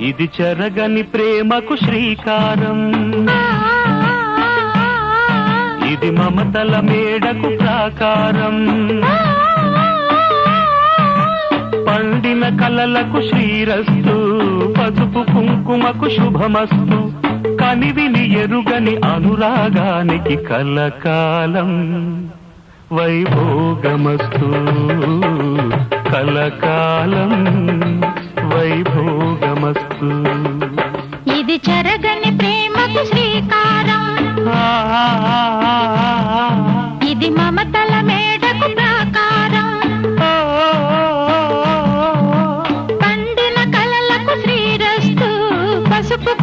ఇది చెరగని ప్రేమకు శ్రీకారం, ఇది మమతల మేడకు ప్రాకారం, పండిన కలలకు శ్రీరస్తు, పసుపు కుంకుమకు శుభమస్తు, కనివిని ఎరుగని అనురాగానికి కలకాలం వైభోగమస్తు, కలకాలం వైభోగమస్తు. ఇది చెరగని ప్రేమకు శ్రీకారం, ఇది మమతల మేడకు ప్రాకారం, పండిన కలలకు శ్రీరస్తు, పసుపు